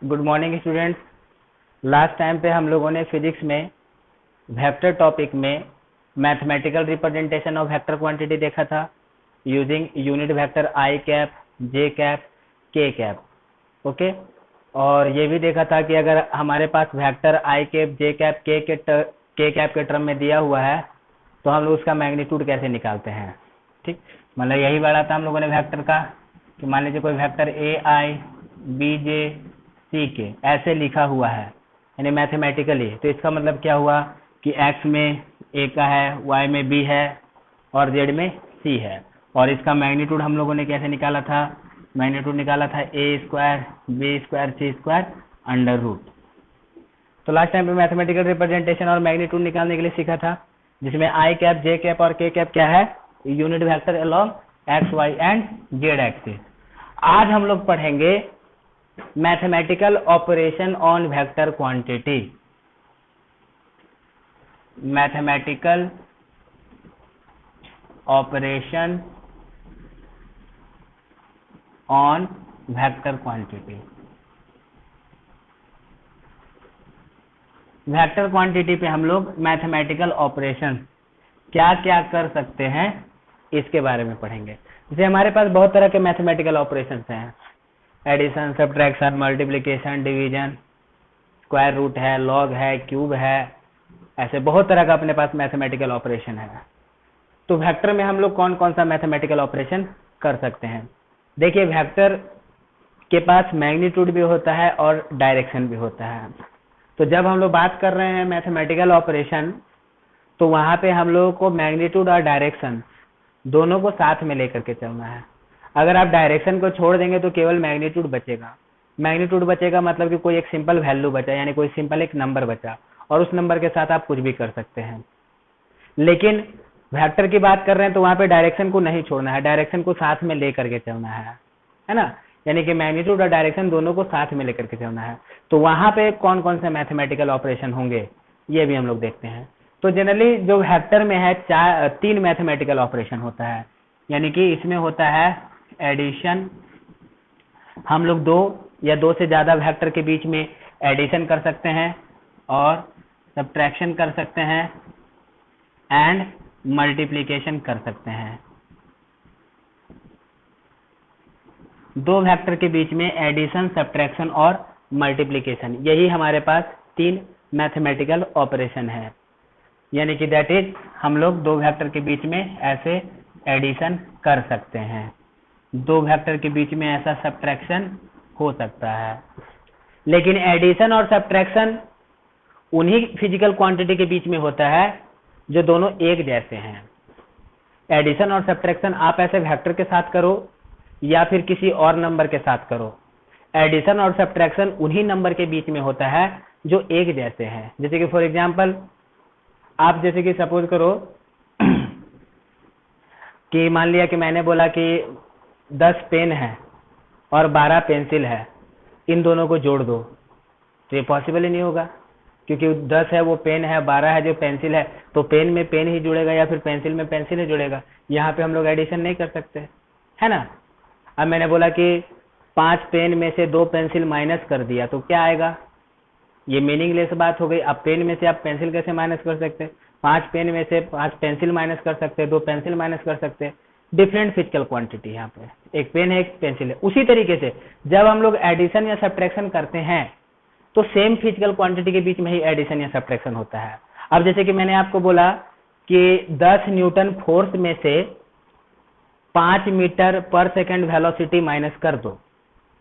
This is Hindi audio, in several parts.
Good morning students. Last time पे हम लोगों ने फिजिक्स में वेक्टर टॉपिक में mathematical representation of vector quantity देखा था यूजिंग यूनिट वेक्टर आई cap, j cap, k cap. Okay, और ये भी देखा था कि अगर हमारे पास वेक्टर आई cap, j cap, k cap के टर्म में दिया हुआ है तो हम लोग उसका मैग्नीट्यूड कैसे निकालते हैं। ठीक, मतलब यही वाला था हम लोगों ने वेक्टर का कि मान लीजिए कोई vector A I B J सी के ऐसे लिखा हुआ है यानी मैथमेटिकली, तो इसका मतलब क्या हुआ कि एक्स में ए का है, वाई में बी है और जेड में सी है। और इसका मैग्नीट्यूड हम लोगों ने कैसे निकाला था, मैग्नीट्यूड निकाला था ए स्क्वायर बी स्क्वायर सी स्क्वायर अंडर रूट। तो लास्ट टाइम पे मैथमेटिकल रिप्रेजेंटेशन और मैग्नीट्यूड निकालने के लिए सीखा था, जिसमें आई कैप, जे कैप और के कैप क्या है, unit vector along X Y and Z axis. आज हम लोग पढ़ेंगे mathematical operation on vector quantity. Mathematical operation on vector quantity. Vector quantity पे हम लोग मैथमेटिकल ऑपरेशन क्या क्या कर सकते हैं इसके बारे में पढ़ेंगे। जैसे हमारे पास बहुत तरह के मैथमेटिकल ऑपरेशंस हैं, addition, subtraction, multiplication, division, square root है, लॉग है, क्यूब है, ऐसे बहुत तरह का अपने पास मैथमेटिकल ऑपरेशन है। तो वेक्टर में हम लोग कौन कौन सा मैथमेटिकल ऑपरेशन कर सकते हैं। देखिए, वेक्टर के पास मैग्नीट्यूड भी होता है और डायरेक्शन भी होता है। तो जब हम लोग बात कर रहे हैं मैथमेटिकल ऑपरेशन, तो वहां पे हम लोगों को मैग्नीट्यूड और डायरेक्शन दोनों को साथ में लेकर के चलना है। अगर आप डायरेक्शन को छोड़ देंगे तो केवल मैग्नीट्यूड बचेगा। मैग्नीट्यूड बचेगा मतलब कि कोई एक सिंपल वैल्यू बचा, यानी कोई सिंपल एक नंबर बचा, और उस नंबर के साथ आप कुछ भी कर सकते हैं। लेकिन वेक्टर की बात कर रहे हैं तो वहां पे डायरेक्शन को नहीं छोड़ना है, डायरेक्शन को साथ में लेकर के चलना है ना। यानी कि मैग्नीट्यूड और डायरेक्शन दोनों को साथ में लेकर के चलना है। तो वहां पे कौन कौन से मैथमेटिकल ऑपरेशन होंगे ये भी हम लोग देखते हैं। तो जनरली जो वेक्टर में है 3 मैथमेटिकल ऑपरेशन होता है, यानी कि इसमें होता है एडिशन, हम लोग 2 या 2 से ज्यादा वेक्टर के बीच में एडिशन कर सकते हैं, और सब्ट्रैक्शन कर सकते हैं एंड मल्टीप्लिकेशन कर सकते हैं। 2 वेक्टर के बीच में एडिशन, सब्ट्रैक्शन और मल्टीप्लिकेशन, यही हमारे पास 3 मैथमेटिकल ऑपरेशन है। यानी कि दैट इज हम लोग 2 वेक्टर के बीच में ऐसे एडिशन कर सकते हैं, 2 वेक्टर के बीच में ऐसा सब्ट्रैक्शन हो सकता है। लेकिन एडिशन और सब्ट्रैक्शन उन्हीं फिजिकल क्वांटिटी के बीच में होता है जो दोनों एक जैसे हैं। एडिशन और सब्ट्रैक्शन आप ऐसे वेक्टर के साथ करो या फिर किसी और नंबर के साथ करो, एडिशन और सब्ट्रैक्शन उन्हीं नंबर के बीच में होता है जो एक जैसे हैं। जैसे कि फॉर एग्जांपल आप जैसे कि सपोज करो कि मान लिया कि मैंने बोला कि 10 पेन है और 12 पेंसिल है, इन दोनों को जोड़ दो, तो ये पॉसिबल ही नहीं होगा, क्योंकि 10 है वो पेन है, 12 है जो पेंसिल है, तो पेन में पेन ही जुड़ेगा या फिर पेंसिल में पेंसिल ही जुड़ेगा। यहाँ पे हम लोग एडिशन नहीं कर सकते, है ना। अब मैंने बोला कि 5 पेन में से 2 पेंसिल माइनस कर दिया तो क्या आएगा, ये मीनिंगलेस बात हो गई। अब पेन में से आप पेंसिल कैसे माइनस कर सकते हैं, 5 पेन में से 5 पेंसिल माइनस कर सकते हैं, 2 पेंसिल माइनस कर सकते हैं। डिफरेंट फिजिकल क्वांटिटी, यहाँ पे एक पेन है एक पेंसिल है। उसी तरीके से जब हम लोग एडिशन या सब्ट्रैक्शन करते हैं तो सेम फिजिकल क्वांटिटी के बीच में ही एडिशन या सब्ट्रैक्शन होता है। अब जैसे कि मैंने आपको बोला कि 10 न्यूटन फोर्स में से 5 मीटर पर सेकंड वेलोसिटी माइनस कर दो,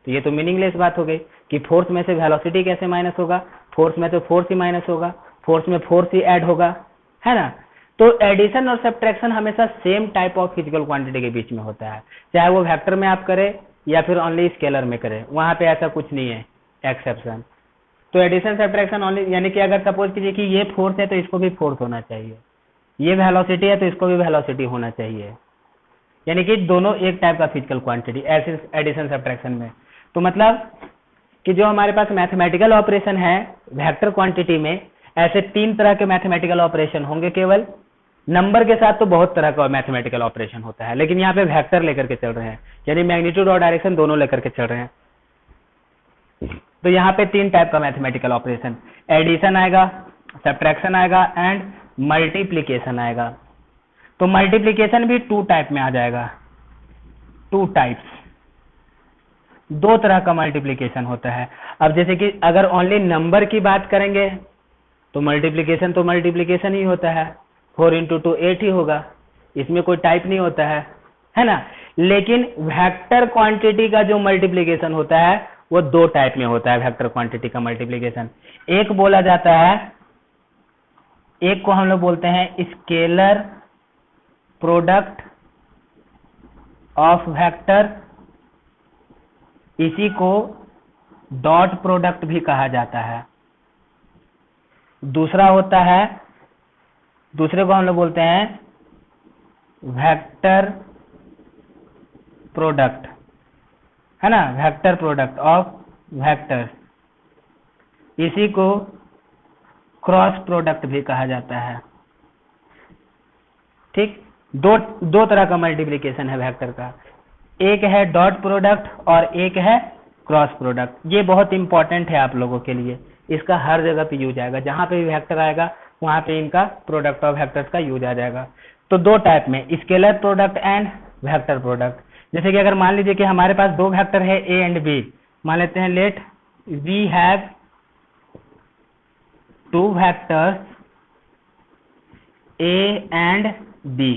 तो ये तो मीनिंगलेस बात हो गई कि फोर्स में से वेलोसिटी कैसे माइनस होगा, फोर्स में तो फोर्स ही माइनस होगा, फोर्स में फोर्स ही ऐड होगा, है ना। तो एडिशन और सब्ट्रैक्शन हमेशा same type of physical quantity के बीच में होता है, चाहे वो वेक्टर में आप करें या फिर ओनली स्केलर में करें, वहां पे ऐसा कुछ नहीं है एक्सेप्शन। तो एडिशन सब्ट्रैक्शन ओनली, यानी कि अगर सपोज कीजिए कि ये फोर्स है तो इसको भी फोर्स होना चाहिए, ये वेलोसिटी है तो इसको भी वेलोसिटी होना चाहिए, यानी कि दोनों एक टाइप का फिजिकल क्वांटिटी ऐसे एडिशन सब्ट्रैक्शन में। तो मतलब कि जो हमारे पास मैथमेटिकल ऑपरेशन है वेक्टर क्वांटिटी में, ऐसे 3 तरह के मैथमेटिकल ऑपरेशन होंगे केवल। नंबर के साथ तो बहुत तरह का मैथमेटिकल ऑपरेशन होता है, लेकिन यहाँ पे वेक्टर लेकर के चल रहे हैं, यानी मैग्नीट्यूड और डायरेक्शन दोनों लेकर के चल रहे हैं। तो यहाँ पे 3 टाइप का मैथमेटिकल ऑपरेशन, एडिशन आएगा, सब्ट्रैक्शन आएगा एंड मल्टीप्लीकेशन आएगा। तो मल्टीप्लीकेशन भी 2 टाइप में आ जाएगा, 2 टाइप्स, 2 तरह का मल्टीप्लीकेशन होता है। अब जैसे कि अगर ओनली नंबर की बात करेंगे तो मल्टीप्लीकेशन ही होता है, 4 × 2 8 ही होगा, इसमें कोई टाइप नहीं होता है ना। लेकिन वेक्टर क्वांटिटी का जो मल्टीप्लीकेशन होता है वो 2 टाइप में होता है। वेक्टर क्वांटिटी का मल्टीप्लीकेशन एक बोला जाता है, एक को हम लोग बोलते हैं स्केलर प्रोडक्ट ऑफ वेक्टर, इसी को डॉट प्रोडक्ट भी कहा जाता है। दूसरा होता है, दूसरे को हम लोग बोलते हैं वेक्टर प्रोडक्ट, है ना, वेक्टर प्रोडक्ट ऑफ वेक्टर्स, इसी को क्रॉस प्रोडक्ट भी कहा जाता है। ठीक, दो तरह का मल्टीप्लिकेशन है वेक्टर का, एक है डॉट प्रोडक्ट और एक है क्रॉस प्रोडक्ट। ये बहुत इंपॉर्टेंट है आप लोगों के लिए, इसका हर जगह पे यूज आएगा, जहां पे भी वेक्टर आएगा वहां पे इनका प्रोडक्ट ऑफ वेक्टर्स का यूज आ जाएगा। तो 2 टाइप में, scalar product and vector product. जैसे कि अगर मान लीजिए कि हमारे पास 2 वेक्टर है ए एंड बी, मान लेते हैं let we have 2 vectors A and B.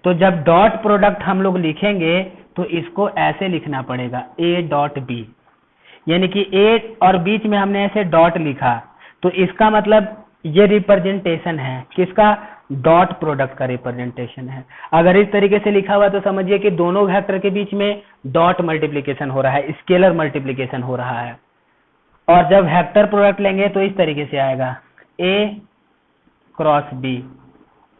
तो जब डॉट प्रोडक्ट हम लोग लिखेंगे तो इसको ऐसे लिखना पड़ेगा ए डॉट बी, यानी कि ए और बीच में हमने ऐसे डॉट लिखा, तो इसका मतलब ये रिप्रेजेंटेशन है किसका, डॉट प्रोडक्ट का रिप्रेजेंटेशन है। अगर इस तरीके से लिखा हुआ तो समझिए कि दोनों वेक्टर के बीच में डॉट मल्टीप्लिकेशन हो रहा है, स्केलर मल्टीप्लिकेशन हो रहा है। और जब वेक्टर प्रोडक्ट लेंगे तो इस तरीके से आएगा ए क्रॉस बी,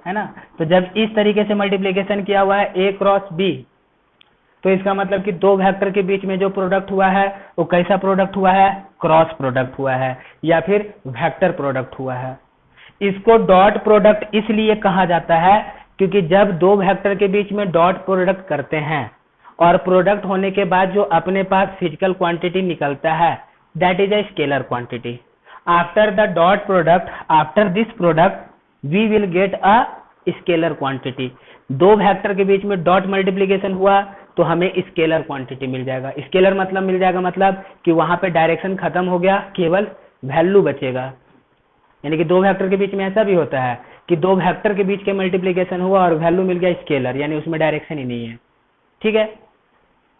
है ना। तो जब इस तरीके से मल्टीप्लिकेशन किया हुआ है ए क्रॉस बी, तो इसका मतलब कि 2 वेक्टर के बीच में जो प्रोडक्ट हुआ है वो कैसा प्रोडक्ट हुआ है, क्रॉस प्रोडक्ट हुआ है या फिर वेक्टर प्रोडक्ट हुआ है। इसको डॉट प्रोडक्ट इसलिए कहा जाता है क्योंकि जब 2 वेक्टर के बीच में डॉट प्रोडक्ट करते हैं और प्रोडक्ट होने के बाद जो अपने पास फिजिकल क्वांटिटी निकलता है that is a scalar quantity. After the dot product, after this product we will get a scalar quantity. 2 vector के बीच में डॉट मल्टीप्लिकेशन हुआ तो हमें स्केलर क्वांटिटी मिल जाएगा। स्केलर मतलब मिल जाएगा मतलब कि वहां पे डायरेक्शन खत्म हो गया, केवल वैल्यू बचेगा। यानी कि 2 वेक्टर के बीच में ऐसा भी होता है कि 2 वेक्टर के बीच के मल्टीप्लिकेशन हुआ और वैल्यू मिल गया स्केलर, यानी उसमें डायरेक्शन ही नहीं है। ठीक है,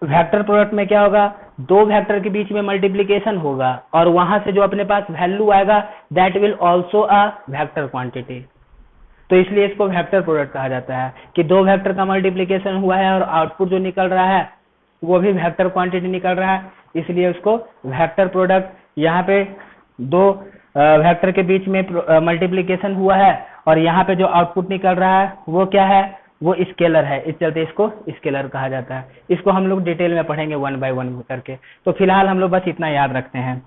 वेक्टर प्रोडक्ट में क्या होगा, 2 वेक्टर के बीच में मल्टीप्लिकेशन होगा और वहां से जो अपने पास वैल्यू आएगा that will also a vector quantity. तो इसलिए इसको वेक्टर प्रोडक्ट कहा जाता है कि 2 वेक्टर का मल्टीप्लिकेशन हुआ है और आउटपुट जो निकल रहा है वो भी वेक्टर क्वांटिटी निकल रहा है, इसलिए उसको वेक्टर प्रोडक्ट। यहाँ पे 2 वेक्टर के बीच में मल्टीप्लिकेशन हुआ है और यहाँ पे जो आउटपुट निकल रहा है वो क्या है, वो स्केलर है, इस चलते इसको स्केलर कहा जाता है। इसको हम लोग डिटेल में पढ़ेंगे 1 बाय 1 करके। तो फिलहाल हम लोग बस इतना याद रखते हैं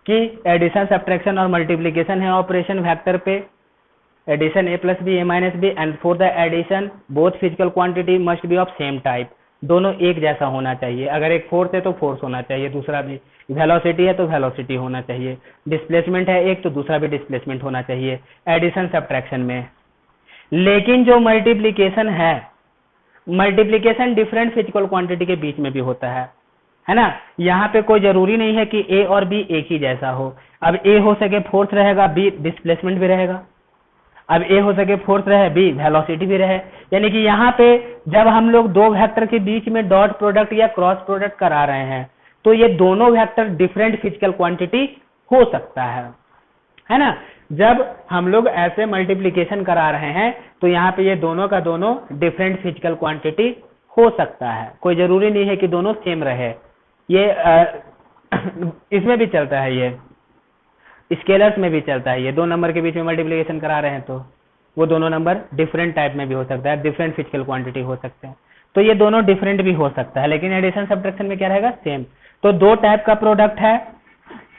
कि एडिशन, सब्ट्रैक्शन और मल्टीप्लिकेशन है ऑपरेशन वेक्टर पे। Addition a + b a - b and for the addition both physical quantity must be of same type. दोनों एक जैसा होना चाहिए, अगर एक फोर्स है तो फोर्स होना चाहिए, दूसरा भी वेलोसिटी है तो वेलोसिटी होना चाहिए, डिस्प्लेसमेंट है एक तो दूसरा भी डिस्प्लेसमेंट होना चाहिए एडिशन सब्ट्रैक्शन में। लेकिन जो मल्टीप्लिकेशन है, मल्टीप्लिकेशन डिफरेंट फिजिकल क्वांटिटी के बीच में भी होता है ना। यहाँ पे कोई जरूरी नहीं है कि ए और बी एक ही जैसा हो। अब ए हो सके फोर्स रहेगा, बी डिस्प्लेसमेंट भी रहेगा। अब ए हो सके फोर्स रहे, बी वेलोसिटी भी रहे। यानी कि यहाँ पे जब हम लोग 2 वेक्टर के बीच में डॉट प्रोडक्ट या क्रॉस प्रोडक्ट करा रहे हैं तो ये दोनों वेक्टर डिफरेंट फिजिकल क्वांटिटी हो सकता है ना। जब हम लोग ऐसे मल्टीप्लिकेशन करा रहे हैं तो यहाँ पे ये दोनों का दोनों डिफरेंट फिजिकल क्वांटिटी हो सकता है, कोई जरूरी नहीं है कि दोनों सेम रहे। ये इसमें भी चलता है, ये स्केलर्स में भी चलता है। ये 2 नंबर के बीच में मल्टीप्लिकेशन करा रहे हैं तो वो दोनों नंबर डिफरेंट टाइप में भी हो सकता है, डिफरेंट फिजिकल क्वांटिटी हो सकते हैं। तो ये दोनों डिफरेंट भी हो सकता है, लेकिन एडिशन सब्ट्रैक्शन में क्या रहेगा, सेम। तो 2 टाइप का प्रोडक्ट है,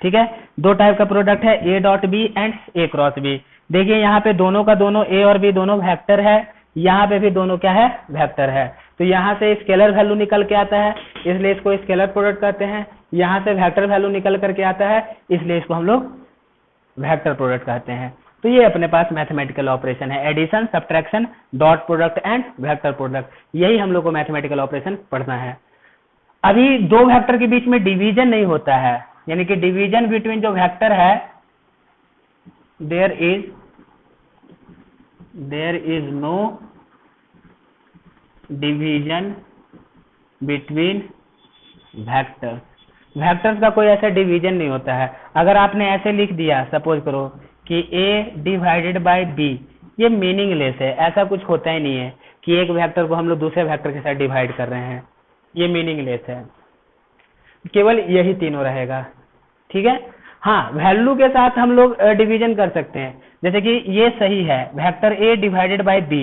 ठीक है, 2 टाइप का प्रोडक्ट है ए dot B and A cross B. देखिए यहाँ पे दोनों का दोनों ए और बी दोनों वेक्टर है, यहाँ पे भी दोनों क्या है, वेक्टर है। तो यहाँ से स्केलर वैल्यू निकल के आता है, इसलिए इसको स्केलर प्रोडक्ट कहते हैं। यहाँ से वेक्टर वैल्यू निकल करके आता है, इसलिए इसको हम लोग वेक्टर प्रोडक्ट कहते हैं। तो ये अपने पास मैथमेटिकल ऑपरेशन है, addition, subtraction, dot product and vector product. यही हम लोग को मैथमेटिकल ऑपरेशन पढ़ना है। अभी दो वेक्टर के बीच में डिवीजन नहीं होता है, यानी कि डिवीजन बिटवीन जो वेक्टर है, there is no division between vectors. Vectors का कोई ऐसा डिवीजन नहीं होता है। अगर आपने ऐसे लिख दिया, सपोज करो कि a डिवाइडेड बाय b, ये मीनिंगलेस है, ऐसा कुछ होता ही नहीं है कि एक वेक्टर को हम लोग दूसरे वेक्टर के साथ डिवाइड कर रहे हैं, ये मीनिंगलेस है। केवल यही तीनों रहेगा, ठीक है। हाँ, वैल्यू के साथ हम लोग डिवीजन कर सकते हैं, जैसे कि ये सही है, vector a divided by b,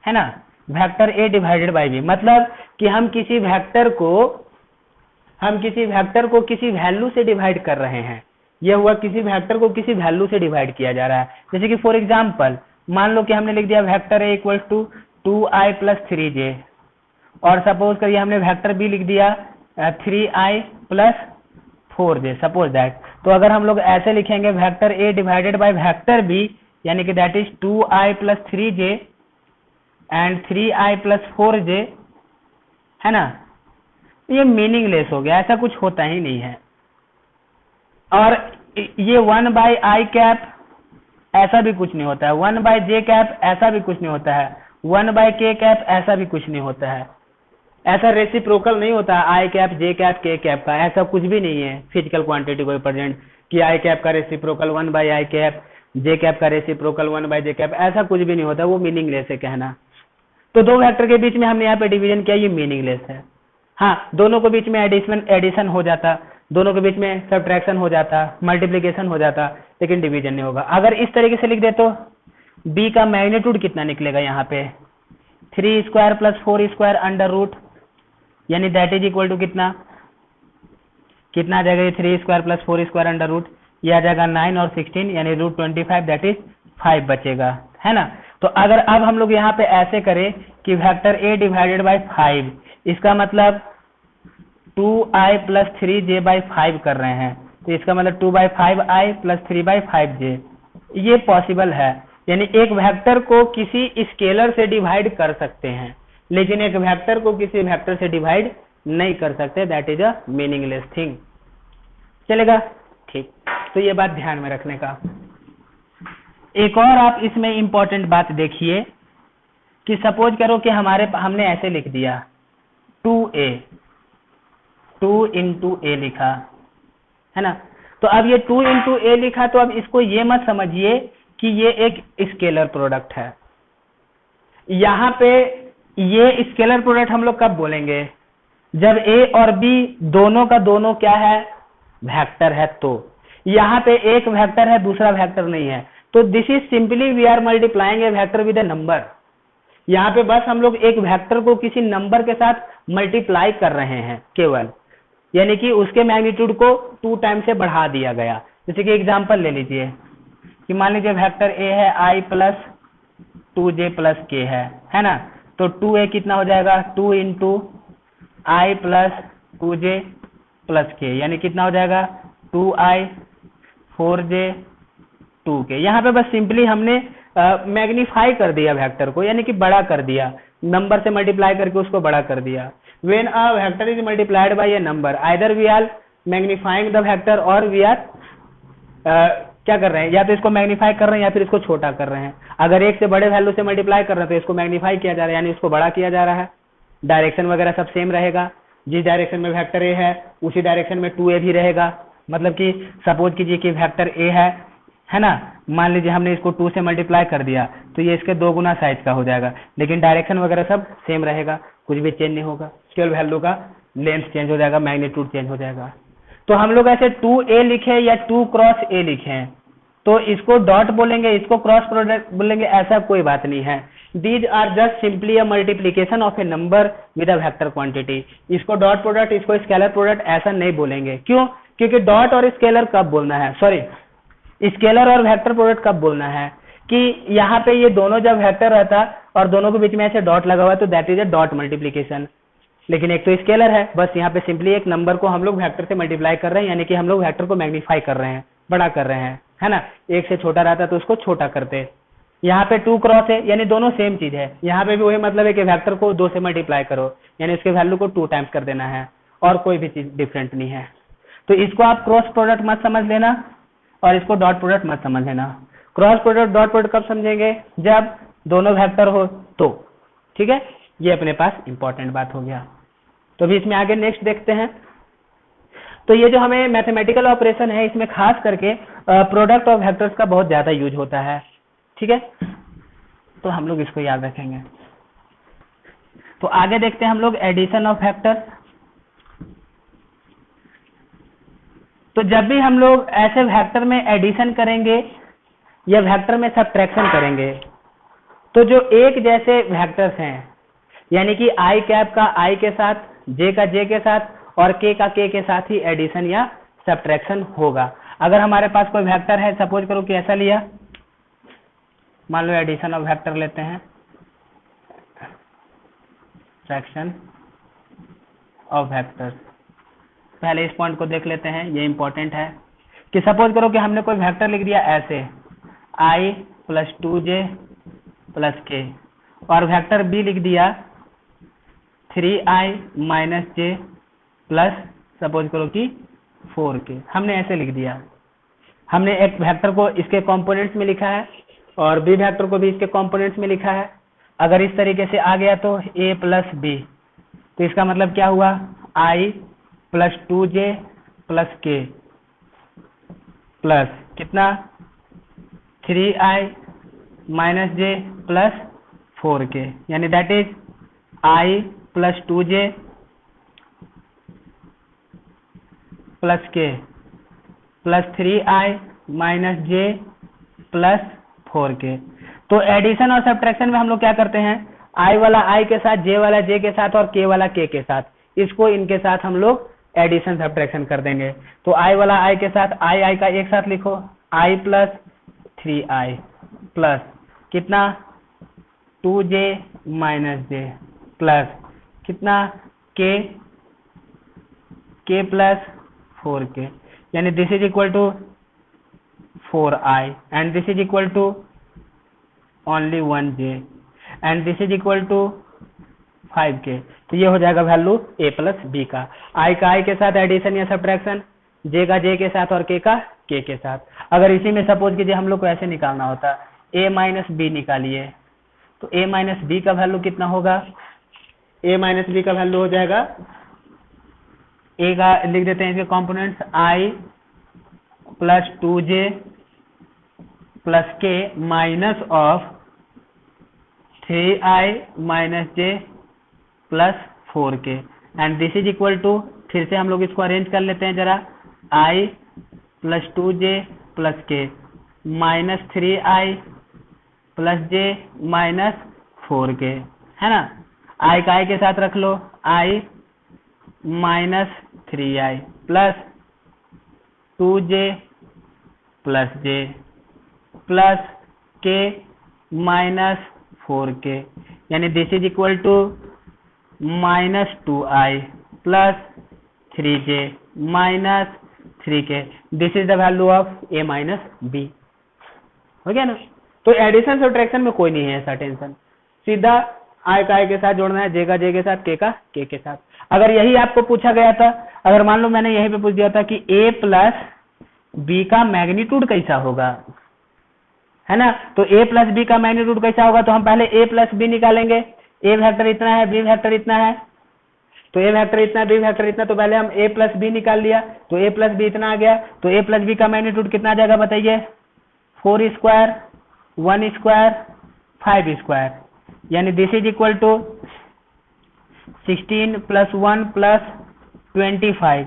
है ना, vector a divided by b, मतलब कि हम किसी वेक्टर को किसी वैल्यू से डिवाइड कर रहे हैं। यह हुआ किसी वेक्टर को किसी वैल्यू से डिवाइड किया जा रहा है। जैसे कि फॉर एग्जांपल मान लो कि हमने लिख दिया vector a equal to 2i plus 3j, और सपोज करिए हमने वेक्टर b लिख दिया 3i plus 4j, suppose that. तो अगर हम लोग ऐसे लिखेंगे vector a divided by vector b, यानी कि that is 2i plus 3j and 3i plus 4j, है ना, ये मीनिंगलेस हो गया, ऐसा कुछ होता ही नहीं है। और ये 1 बाय i कैप ऐसा भी कुछ नहीं होता है, 1 बाय j कैप ऐसा भी कुछ नहीं होता है, 1 बाय k कैप ऐसा भी कुछ नहीं होता है। ऐसा रेसिप्रोकल नहीं होता है i cap j cap k cap का, ऐसा कुछ भी नहीं है फिजिकल क्वांटिटी को रिप्रेजेंट कि i कैप का reciprocal 1 by i cap, j cap का रेसिप्रोकल 1 बाय j कैप, ऐसा कुछ भी नहीं होता, वो मीनिंगलेस है कहना। तो दो वेक्टर के बीच में हमने यहाँ पे डिवीजन किया, ये मीनिंगलेस है। हाँ, दोनों के बीच में एडिशन हो जाता, दोनों के बीच में सब्ट्रैक्शन हो जाता, मल्टीप्लिकेशन हो जाता, लेकिन डिवीजन नहीं होगा। अगर इस तरीके से लिख दे तो b का मैग्नीट्यूड कितना निकलेगा यहाँ पे, 3 square plus 4 square under root, यानी दैट इज इक्वल टू कितना आ जाएगा, ये 3 square plus 4 square under root, ये आ जाएगा 9 और 16, यानी रूट 25, दैट इज 5 बचेगा, है ना। तो अगर अब हम लोग यहाँ पे ऐसे करें कि वेक्टर a डिवाइडेड बाय 5, इसका मतलब 2i प्लस 3j बाई 5 कर रहे हैं, तो इसका मतलब 2 by 5i plus 3 by 5j, ये पॉसिबल है। यानी एक वेक्टर को किसी स्केलर से डिवाइड कर सकते हैं, लेकिन एक वेक्टर को किसी वेक्टर से डिवाइड नहीं कर सकते, that is a meaningless thing. चलेगा, ठीक। तो ये बात ध्यान में रखने का। एक और आप इसमें इंपॉर्टेंट बात देखिए कि सपोज करो कि हमने ऐसे लिख दिया 2a, 2 इंटू a लिखा, है ना। तो अब ये 2 इंटू a लिखा, तो अब इसको ये मत समझिए कि ये एक स्केलर प्रोडक्ट है। यहाँ पे ये स्केलर प्रोडक्ट हम लोग कब बोलेंगे, जब a और b दोनों का दोनों क्या है, वेक्टर है। तो यहाँ पे एक वेक्टर है, दूसरा वेक्टर नहीं है, तो this is simply we are multiplying a vector with a number. यहाँ पे बस हम लोग एक वेक्टर को किसी नंबर के साथ मल्टीप्लाई कर रहे हैं केवल, यानी कि उसके मैग्नीट्यूड को 2 टाइम से बढ़ा दिया गया। जैसे कि एग्जांपल ले लीजिए कि मान लीजिए वेक्टर a है i plus 2j plus k है ना। तो 2a कितना हो जाएगा, 2 into i plus 2j plus k, यानी कितना हो जाएगा 2i 4j 2k। यहाँ पे बस सिंपली हमने मैग्नीफाई कर दिया वेक्टर को, यानी कि बड़ा कर दिया, नंबर से मल्टीप्लाई करके उसको बड़ा कर दिया। When a vector is multiplied by a number, either we are magnifying the vector और वी आर क्या कर रहे हैं, या तो इसको मैग्नीफाई कर रहे हैं या फिर इसको छोटा कर रहे हैं। अगर एक से बड़े वैल्यू से मल्टीप्लाई कर रहे हैं तो इसको मैग्नीफाई किया जा रहा है, यानी इसको बड़ा किया जा रहा है। डायरेक्शन वगैरह सब सेम रहेगा, जिस डायरेक्शन में वेक्टर ए है उसी डायरेक्शन में 2a भी रहेगा। मतलब कि सपोज कीजिए कि वेक्टर ए है ना, मान लीजिए हमने इसको 2 से मल्टीप्लाई कर दिया, तो ये इसके 2 गुना साइज का हो जाएगा, लेकिन डायरेक्शन वगैरह सब सेम रहेगा, कुछ भी चेंज नहीं होगा, केवल वैल्यू का लेंथ चेंज हो जाएगा, मैग्नीट्यूड चेंज हो जाएगा। तो हम लोग ऐसे 2a लिखे या 2 क्रॉस a लिखे, तो इसको डॉट बोलेंगे, इसको क्रॉस प्रोडक्ट बोलेंगे, ऐसा कोई बात नहीं है। These are just simply a multiplication of a number with a vector quantity. इसको डॉट प्रोडक्ट, इसको स्केलर प्रोडक्ट ऐसा नहीं बोलेंगे। क्यों? क्योंकि डॉट और स्केलर कब बोलना है, सॉरी स्केलर और वेक्टर प्रोडक्ट कब बोलना है, कि यहाँ पे ये दोनों जब वेक्टर रहता और दोनों के बीच में ऐसे डॉट लगा हुआ तो that is a dot multiplication. लेकिन एक तो स्केलर है, बस यहाँ पे सिंपली एक नंबर को हम लोग वेक्टर से मल्टीप्लाई कर रहे हैं, यानी कि हम लोग वेक्टर को मैग्नीफाई कर रहे हैं, बड़ा कर रहे हैं, है ना। एक से छोटा रहता तो उसको छोटा करते। यहाँ पे 2 क्रॉस है, यानी दोनों सेम चीज है। यहाँ पे भी वही मतलब है कि वेक्टर को 2 से मल्टीप्लाई करो, यानी उसके वैल्यू को 2 टाइम्स कर देना है, और कोई भी चीज डिफरेंट नहीं है। तो इसको आप क्रॉस प्रोडक्ट मत समझ लेना और इसको डॉट प्रोडक्ट मत समझ लेना। क्रॉस प्रोडक्ट डॉट प्रोडक्ट कब समझेंगे? जब दोनों वेक्टर हो तो। ठीक है, ये अपने पास इंपॉर्टेंट बात हो गया। तो अभी इसमें आगे नेक्स्ट देखते हैं। तो ये जो हमें मैथमेटिकल ऑपरेशन है, इसमें खास करके प्रोडक्ट ऑफ वेक्टर्स का बहुत ज्यादा यूज होता है। ठीक है, तो हम लोग इसको याद रखेंगे। तो आगे देखते हैं हम लोग एडिशन ऑफ वेक्टर्स। तो जब भी हम लोग ऐसे वेक्टर में एडिशन करेंगे या वेक्टर में सब्ट्रैक्शन करेंगे, तो जो एक जैसे वेक्टर्स हैं, यानी कि आई कैप का आई के साथ, जे का जे के साथ और के का के के साथ ही एडिशन या सब्ट्रैक्शन होगा। अगर हमारे पास कोई वेक्टर है, सपोज करो कि ऐसा लिया, मान लो एडिशन ऑफ वेक्टर लेते हैं, फ्रैक्शन ऑफ वेक्टर्स। पहले इस पॉइंट को देख लेते हैं, ये इंपॉर्टेंट है कि सपोज करो कि हमने कोई वेक्टर लिख दिया ऐसे i + 2j + k, और वेक्टर b लिख दिया 3i - j प्लस सपोज करो कि 4k। हमने ऐसे लिख दिया। हमने एक वेक्टर को इसके कंपोनेंट्स में लिखा है और बी वेक्टर को भी इसके कंपोनेंट्स में लिखा है। अगर इस तरीके से आ गया तो a + b, तो इसका मतलब क्या हुआ? i + 2j + k प्लस कितना? 3i - j + 4k, यानी that is i + 2j + k + 3i - j + 4k। तो एडिशन और सब्ट्रैक्शन में हम लोग क्या करते हैं? i वाला i के साथ, j वाला j के साथ और k वाला k के साथ, इसको इनके साथ हम लोग एडिशन सब्ट्रैक्शन कर देंगे। तो i वाला i के साथ i का एक साथ लिखो, i + 3i प्लस कितना? 2j - j प्लस कितना? k + 4k, यानी this is equal to 4i and this is equal to only 1j and this is equal to 5k। तो ये हो जाएगा वैल्यू a + b का। i का i के साथ एडिशन या सब्ट्रैक्शन, j का j के साथ और k का k के साथ। अगर इसी में सपोज कीजिए हम लोग को ऐसे निकालना होता, a - b निकालिए, तो a - b का वैल्यू कितना होगा? a - b का वैल्यू हो जाएगा, a का लिख देते हैं इसके components, i + 2j + k minus of 3i - j + 4k and this is equal to, फिर से हम लोग इसको अरेंज कर लेते हैं जरा, i + 2j + k - 3i + j - 4k, है ना। i का i के साथ रख लो, i - 3i plus 2j + j plus k - 4k, यानी this is equal to -2i + 3j - 3k। This is the value of a - b। हो गया ना। तो एडिशन सब्ट्रैक्शन में कोई नहीं है ऐसा टेंशन, सीधा i का i के साथ जोड़ना है, j का j के साथ, k का k के साथ। अगर यही आपको पूछा गया था, अगर मान लो मैंने यहीं पे पूछ दिया था कि a + b का मैग्नीट्यूड कैसा होगा, है ना। तो a + b का मैग्नीट्यूड कैसा होगा? तो हम पहले a + b निकालेंगे। a वेक्टर इतना है, b वेक्टर इतना है, तो a वेक्टर इतना, b वेक्टर इतना, तो पहले हम a + b निकाल लिया, तो a + b इतना आ गया। तो a + b का मैग्नीट्यूड कितना आ जाएगा बताइए? 4 स्क्वायर, 1 स्क्वायर, 5 स्क्वायर, यानी दिस इज इक्वल टू 16 + 1 + 25,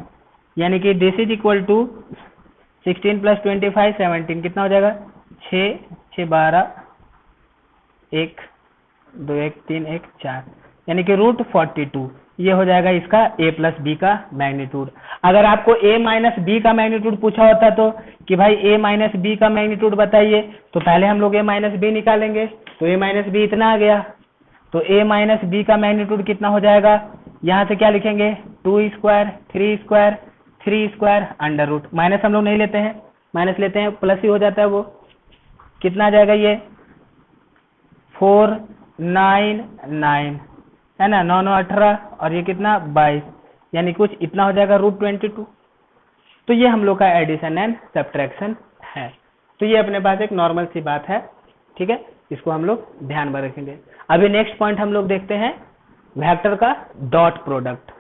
यानी कि दिस इज इक्वल टू 16 + 25 17, कितना हो जाएगा? 6 6 12, 1 2 1 3 1 4, यानी कि √42। ये हो जाएगा इसका a प्लस बी का मैग्नीट्यूड। अगर आपको a माइनस बी का मैग्नीट्यूड पूछा होता तो कि भाई a माइनस बी का मैग्नीट्यूड बताइए, तो पहले हम लोग a माइनस बी निकालेंगे, तो a माइनस बी इतना आ गया, तो a माइनस बी का मैग्नीट्यूड कितना हो जाएगा, यहाँ से क्या लिखेंगे 2 square 3 square 3 square under root, minus हम लोग नहीं लेते हैं, माइनस लेते हैं प्लस ही हो जाता है, वो कितना आ जाएगा ये 499 है ना, 9 9 18 और ये कितना 22, यानी कुछ इतना हो जाएगा √22। तो ये हम लोग का एडिशन एंड सब्ट्रैक्शन है। तो ये अपने पास एक नॉर्मल सी बात है, ठीक है, इसको हम लोग ध्यान में रखेंगे। अभी नेक्स्ट पॉइंट हम लोग देखते हैं वेक्टर का डॉट प्रोडक्ट।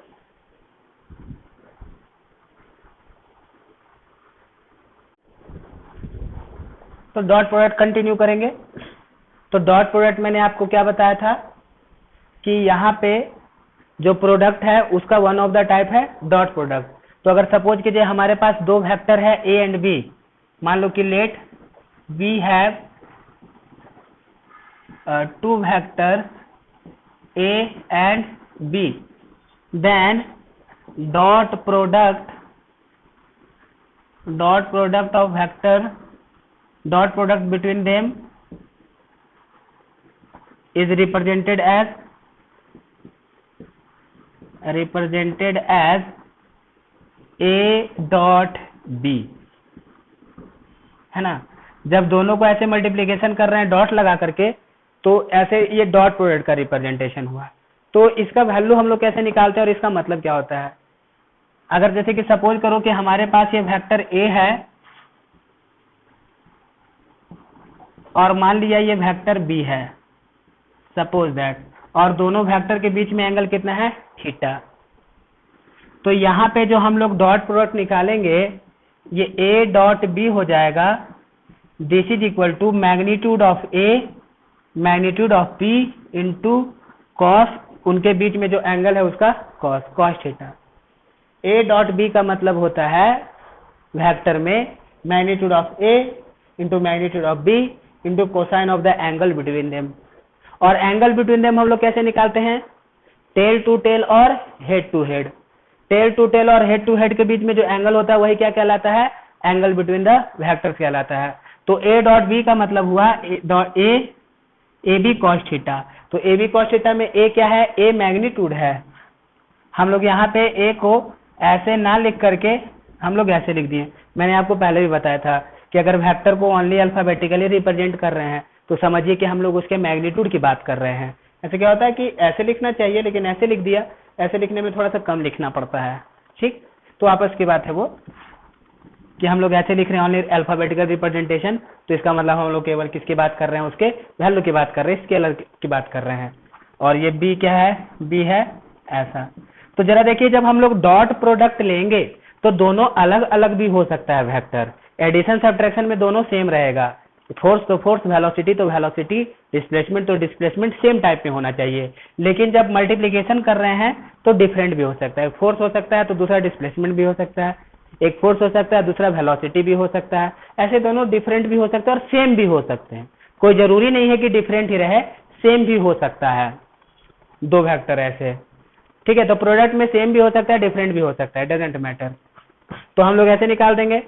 तो डॉट प्रोडक्ट कंटिन्यू करेंगे। तो डॉट प्रोडक्ट मैंने आपको क्या बताया था कि यहाँ पे जो प्रोडक्ट है उसका वन ऑफ द टाइप है डॉट प्रोडक्ट। तो अगर सपोज कीजिए हमारे पास दो वेक्टर है ए एंड बी, मान लो कि let we have two vector a and b, then dot product of vector, dot product between them is represented as a dot b, है ना। जब दोनों को ऐसे मल्टीप्लिकेशन कर रहे हैं डॉट लगा करके, तो ऐसे ये डॉट प्रोडक्ट का रिप्रेजेंटेशन हुआ। तो इसका वैल्यू हम लोग कैसे निकालते हैं और इसका मतलब क्या होता है। अगर जैसे कि सपोज करो कि हमारे पास ये वेक्टर ए है और मान लिया ये वेक्टर बी है, सपोज दैट, और दोनों वेक्टर के बीच में एंगल कितना है थीटा। तो यहाँ पे जो हम लोग डॉट प्रोडक्ट निकालेंगे ये a डॉट बी हो जाएगा, this is equal to magnitude of a magnitude of b into cos, उनके बीच में जो एंगल है उसका cos theta. a dot b का मतलब होता है वेक्टर में magnitude of a into magnitude of b into cosine of the angle between them. और एंगल बिटवीन देम हम लोग कैसे निकालते हैं, टेल टू टेल और head to head. Tail to tail और हेड टू हेड के बीच में जो एंगल होता है वही क्या कहलाता है, एंगल बिटवीन द वेक्टर्स कहलाता है। तो a डॉट बी का मतलब हुआ ए बी कॉस थीटा। तो ए बी कॉस थीटा में a क्या है, a मैग्नीट्यूड है। हम लोग यहाँ पे a को ऐसे ना लिख करके हम लोग ऐसे लिख दिए। मैंने आपको पहले भी बताया था कि अगर वेक्टर को ओनली अल्फाबेटिकली रिप्रेजेंट कर रहे हैं तो समझिए कि हम लोग उसके मैग्नीट्यूड की बात कर रहे हैं। ऐसे क्या होता है कि ऐसे लिखना चाहिए लेकिन ऐसे लिख दिया, ऐसे लिखने में थोड़ा सा कम लिखना पड़ता है, ठीक। तो आपस की बात है वो कि हम लोग ऐसे लिख रहे हैं ओनली अल्फाबेटिकल रिप्रेजेंटेशन, तो इसका मतलब हम लोग केवल किसकी बात कर रहे हैं, उसके वैल्यू की बात कर रहे हैं, स्केलर की बात कर रहे हैं। और ये बी क्या है, बी है ऐसा। तो जरा देखिए जब हम लोग डॉट प्रोडक्ट लेंगे तो दोनों अलग अलग भी हो सकता है वेक्टर, एडिशन सब्ट्रैक्शन में दोनों सेम रहेगा। फोर्स तो फोर्स, वेलोसिटी तो वेलोसिटी, डिस्प्लेसमेंट तो डिस्प्लेसमेंट सेम टाइप में होना चाहिए। लेकिन जब मल्टीप्लिकेशन कर रहे हैं तो डिफरेंट भी हो सकता है, फोर्स हो सकता है तो दूसरा डिस्प्लेसमेंट भी हो सकता है, एक फोर्स हो सकता है दूसरा वेलोसिटी भी हो सकता है। ऐसे दोनों डिफरेंट भी हो सकते हैं और सेम भी हो सकते हैं, कोई जरूरी नहीं है कि डिफरेंट ही रहे, सेम भी हो सकता है दो वेक्टर ऐसे, ठीक है। तो प्रोडक्ट में सेम भी हो सकता है डिफरेंट भी हो सकता है, डजेंट मैटर। तो हम लोग ऐसे निकाल देंगे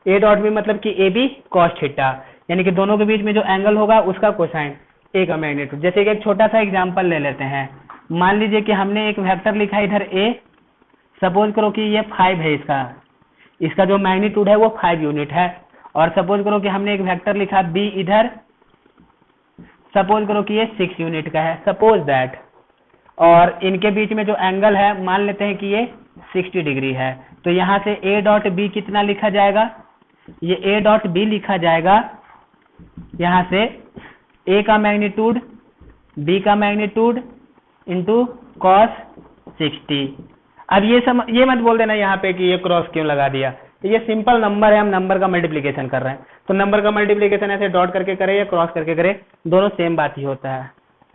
ए डॉट बी मतलब कि ए बी कॉस थीटा, यानी कि दोनों के बीच में जो एंगल होगा उसका कोसाइन, ए का मैग्नीट्यूड। जैसे कि एक छोटा सा एग्जांपल ले लेते हैं, मान लीजिए कि हमने एक वेक्टर लिखा इधर ए, सपोज करो कि ये 5 है, इसका जो मैग्नीट्यूड है वो 5 यूनिट है। और सपोज करो कि हमने एक वेक्टर लिखा बी इधर, सपोज करो कि ये 6 यूनिट का है, सपोज दैट। और इनके बीच में जो एंगल है मान लेते हैं कि ये 60 डिग्री है। तो यहाँ से a डॉट बी कितना लिखा जाएगा, ये a डॉट बी लिखा जाएगा यहाँ से a का मैग्नीट्यूड b का मैग्नीट्यूड इंटू कॉस 60। अब ये मत बोल देना यहाँ पे कि ये क्रॉस क्यों लगा दिया, तो ये सिंपल नंबर है, हम नंबर का मल्टीप्लिकेशन कर रहे हैं। तो नंबर का मल्टीप्लिकेशन ऐसे डॉट करके करे या क्रॉस करके करे, दोनों सेम बात ही होता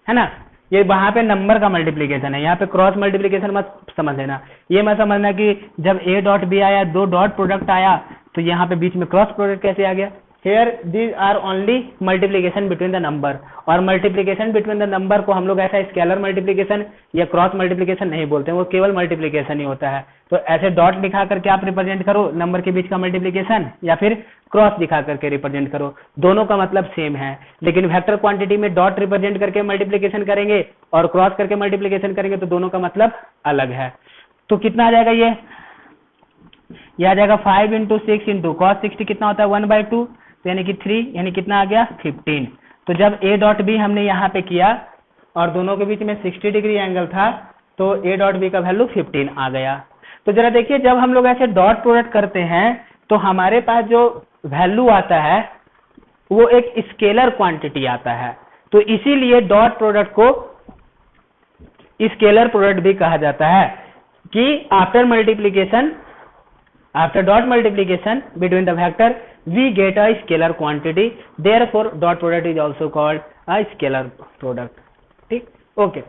है ना। ये वहां पे नंबर का मल्टीप्लिकेशन है, यहाँ पे क्रॉस मल्टीप्लिकेशन मत समझ लेना। ये मत समझना कि जब a डॉट बी आया, दो डॉट प्रोडक्ट आया, तो यहाँ पे बीच में क्रॉस प्रोडक्ट कैसे आ गया, here these are only multiplication between the number, और मल्टीप्लीकेशन बिटवीन द नंबर को हम लोग ऐसा स्केलर मल्टीप्लीकेशन या क्रॉस मल्टीप्लीकेशन नहीं बोलते हैं, वो केवल मल्टीप्लीकेशन ही होता है। तो ऐसे डॉट दिखा करके आप रिप्रेजेंट करो नंबर के बीच का मल्टीप्लीकेशन, या फिर क्रॉस दिखा करके रिप्रेजेंट करो, दोनों का मतलब सेम है। लेकिन वेक्टर क्वांटिटी में डॉट रिप्रेजेंट करके मल्टीप्लीकेशन करेंगे और क्रॉस करके मल्टीप्लीकेशन करेंगे तो दोनों का मतलब अलग है। तो कितना आ जाएगा ये आ जाएगा 5 इंटू 6 इंटू कॉस 60 कितना होता है 1/2, तो यानी कि 3, यानी कितना आ गया 15। तो जब ए डॉट बी हमने यहाँ पे किया और दोनों के बीच में 60 डिग्री एंगल था, तो ए डॉट बी का वैल्यू 15 आ गया। तो जरा देखिए, जब हम लोग ऐसे डॉट प्रोडक्ट करते हैं तो हमारे पास जो वैल्यू आता है वो एक स्केलर क्वांटिटी आता है, तो इसीलिए डॉट प्रोडक्ट को स्केलर प्रोडक्ट भी कहा जाता है कि after dot multiplication between the vector we get a scalar quantity, therefore dot product is also called a scalar product। ठीक, ओके।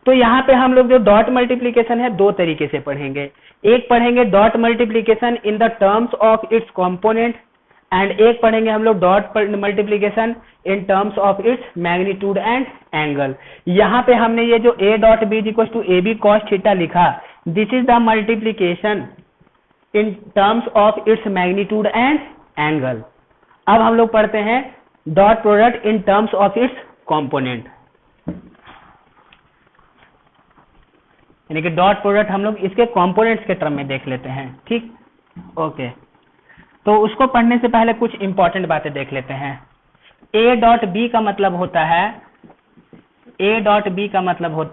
तो यहाँ पे हम लोग जो डॉट मल्टीप्लीकेशन है दो तरीके से पढ़ेंगे, एक पढ़ेंगे dot multiplication in the terms of its component, and एक पढ़ेंगे हम लोग dot multiplication in terms of its magnitude and angle. यहाँ पे हमने ये जो a dot B equal to A B cos theta लिखा, this is the multiplication in terms of its magnitude and angle. अब हम लोग पढ़ते हैं dot product in terms of its component, यानी कि डॉट प्रोडक्ट हम लोग इसके कंपोनेंट्स के टर्म में देख लेते हैं। ठीक, ओके। तो उसको पढ़ने से पहले कुछ इंपॉर्टेंट बातें देख लेते हैं। ए डॉट बी का मतलब होता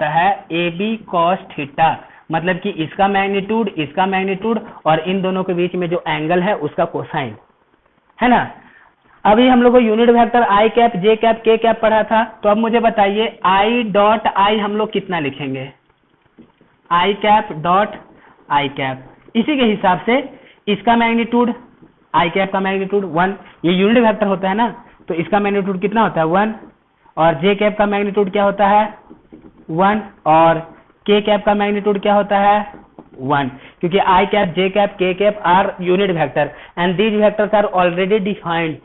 है ए बी कॉस थीटा, मतलब कि इसका मैग्नीट्यूड और इन दोनों के बीच में जो एंगल है उसका कोसाइन, है ना। अभी हम लोग को यूनिट वेक्टर आई cap j cap k cap पढ़ा था, तो अब मुझे बताइए आई डॉट आई हम लोग कितना लिखेंगे, आई कैप डॉट आई कैप। इसी के हिसाब से इसका मैग्नीट्यूड, आई कैप का मैग्नीट्यूड 1, ये यूनिट वेक्टर होता है ना, तो इसका मैग्नीट्यूड कितना होता है 1, और जे कैप का मैग्नीट्यूड क्या होता है 1, और के कैप का मैग्नीट्यूड क्या होता है 1, क्योंकि i cap j cap k cap are unit vector and these vectors are already defined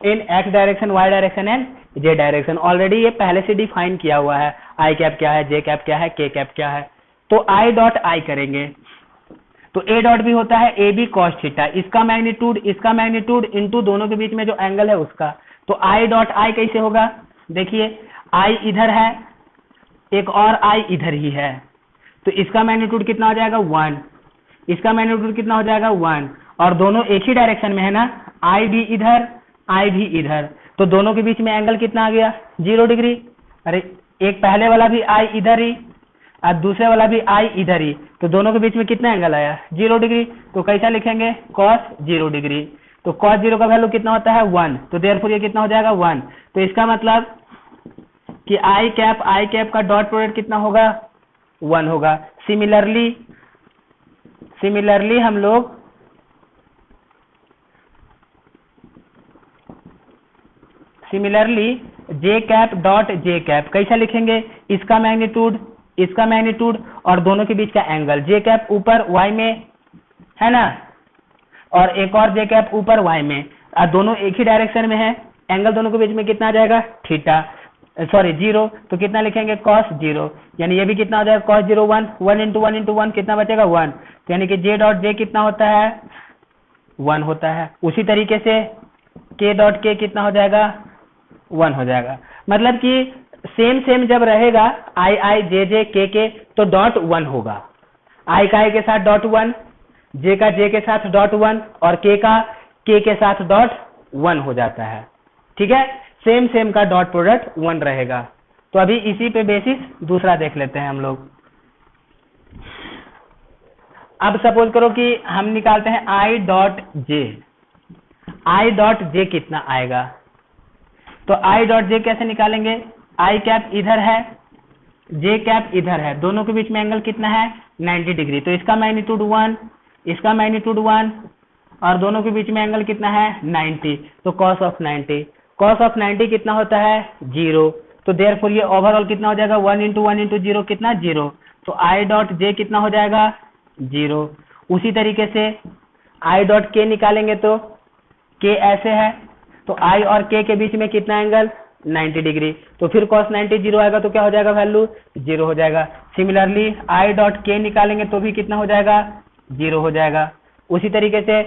in x direction, y direction and j direction. Already ये पहले से डिफाइन किया हुआ है, आई कैप क्या है, जे कैप क्या है, के कैप क्या है। तो आई डॉट आई करेंगे तो ए डॉट भी होता है ए बी कॉस थीटा, इसका मैग्नीट्यूड इंटू दोनों के बीच में जो एंगल है उसका। तो आई डॉट आई कैसे होगा, देखिए आई इधर है, एक और आई इधर ही है, तो इसका मैग्नीट्यूड कितना हो जाएगा 1, इसका मैग्नीट्यूड कितना हो जाएगा 1, और दोनों एक ही डायरेक्शन में है ना, आई भी इधर आई भी इधर, तो दोनों के बीच में एंगल कितना आ गया 0 डिग्री। अरे एक पहले वाला भी आई इधर ही और दूसरे वाला भी आई इधर ही, तो दोनों के बीच में कितना एंगल आया 0 डिग्री। तो कैसा लिखेंगे cos 0 डिग्री, तो cos 0 का वैल्यू कितना होता है 1, तो देयरफॉर ये कितना हो जाएगा 1। तो इसका मतलब कि आई कैप का डॉट प्रोडक्ट कितना होगा 1 होगा। सिमिलरली हम लोग जे कैप डॉट जे कैप कैसा लिखेंगे, इसका मैग्नीट्यूड और दोनों के बीच का एंगल, जे कैप ऊपर y में है ना, और एक और जे कैप ऊपर y में, और दोनों एक ही डायरेक्शन में है, एंगल दोनों के बीच में कितना आ जाएगा थीटा, सॉरी 0, तो कितना लिखेंगे cos 0, यानी ये भी कितना हो जाएगा cos 0 1 इंटू 1 इंटू 1 कितना बचेगा 1, तो यानी कि जे डॉट जे कितना होता है 1 होता है। उसी तरीके से के डॉट के कितना हो जाएगा 1 हो जाएगा। मतलब कि सेम जब रहेगा आई जे के तो डॉट 1 होगा, आई का आई के साथ डॉट 1, जे का जे के साथ डॉट 1 और के का के साथ डॉट 1 हो जाता है। ठीक है, सेम का डॉट प्रोडक्ट 1 रहेगा। तो अभी इसी पे बेसिस दूसरा देख लेते हैं हम लोग। अब सपोज करो कि हम निकालते हैं आई डॉट जे कितना आएगा, तो आई डॉट जे कैसे निकालेंगे, आई कैप इधर है जे कैप इधर है, दोनों के बीच में एंगल कितना है 90 डिग्री, तो इसका मैग्नीट्यूड 1, इसका मैग्नीट्यूड 1 और दोनों के बीच में एंगल कितना है 90, तो cos ऑफ 90 कितना होता है 0, तो देयरफॉर ये ओवरऑल कितना हो जाएगा 1 इंटू 0 कितना 0, तो आई डॉट जे कितना हो जाएगा 0। उसी तरीके से आई डॉट के निकालेंगे तो के ऐसे है तो I और K के बीच में कितना एंगल 90 डिग्री, तो फिर cos 90 जीरो आएगा तो क्या हो जाएगा, वैल्यू जीरो हो जाएगा। सिमिलरली I डॉट K निकालेंगे तो भी कितना हो जाएगा, जीरो हो जाएगा। उसी तरीके से